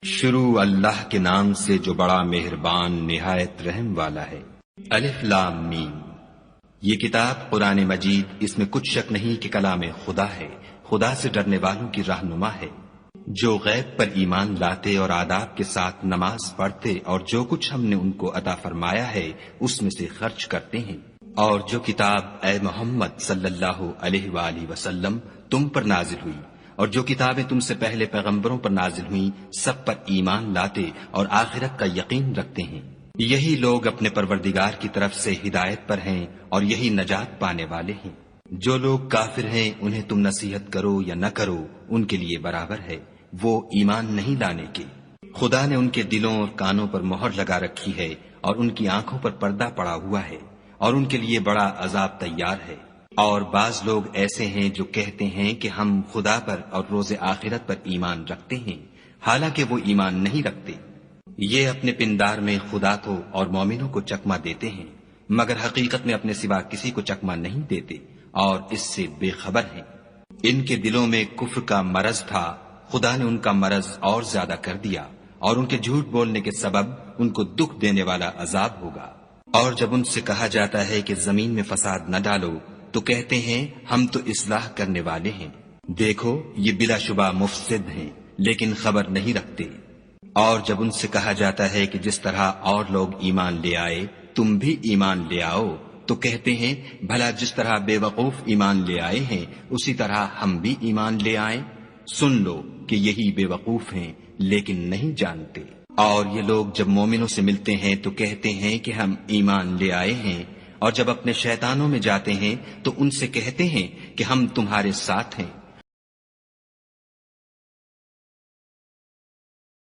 شروع اللہ کے نام سے جو بڑا مہربان نہایت رحم والا ہے۔ الف لام میم۔ یہ کتاب قرآن مجید، اس میں کچھ شک نہیں کہ کلام خدا ہے، خدا سے ڈرنے والوں کی رہنما ہے، جو غیب پر ایمان لاتے اور آداب کے ساتھ نماز پڑھتے اور جو کچھ ہم نے ان کو عطا فرمایا ہے اس میں سے خرچ کرتے ہیں، اور جو کتاب اے محمد صلی اللہ علیہ وآلہ وسلم تم پر نازل ہوئی اور جو کتابیں تم سے پہلے پیغمبروں پر نازل ہوئیں سب پر ایمان لاتے اور آخرت کا یقین رکھتے ہیں، یہی لوگ اپنے پروردگار کی طرف سے ہدایت پر ہیں اور یہی نجات پانے والے ہیں۔ جو لوگ کافر ہیں انہیں تم نصیحت کرو یا نہ کرو ان کے لیے برابر ہے، وہ ایمان نہیں لانے کے۔ خدا نے ان کے دلوں اور کانوں پر مہر لگا رکھی ہے اور ان کی آنکھوں پر پردہ پڑا ہوا ہے اور ان کے لیے بڑا عذاب تیار ہے۔ اور بعض لوگ ایسے ہیں جو کہتے ہیں کہ ہم خدا پر اور روز آخرت پر ایمان رکھتے ہیں، حالانکہ وہ ایمان نہیں رکھتے۔ یہ اپنے پندار میں خدا کو اور مومنوں کو چکمہ دیتے ہیں، مگر حقیقت میں اپنے سوا کسی کو چکمہ نہیں دیتے اور اس سے بے خبر ہیں۔ ان کے دلوں میں کفر کا مرض تھا، خدا نے ان کا مرض اور زیادہ کر دیا اور ان کے جھوٹ بولنے کے سبب ان کو دکھ دینے والا عذاب ہوگا۔ اور جب ان سے کہا جاتا ہے کہ زمین میں فساد نہ ڈالو تو کہتے ہیں ہم تو اصلاح کرنے والے ہیں، دیکھو یہ بلا شبہ مفسد ہیں لیکن خبر نہیں رکھتے۔ اور جب ان سے کہا جاتا ہے کہ جس طرح اور لوگ ایمان لے آئے تم بھی ایمان لے آؤ تو کہتے ہیں بھلا جس طرح بے وقوف ایمان لے آئے ہیں اسی طرح ہم بھی ایمان لے آئیں، سن لو کہ یہی بے وقوف ہیں لیکن نہیں جانتے۔ اور یہ لوگ جب مومنوں سے ملتے ہیں تو کہتے ہیں کہ ہم ایمان لے آئے ہیں، اور جب اپنے شیطانوں میں جاتے ہیں تو ان سے کہتے ہیں کہ ہم تمہارے ساتھ ہیں،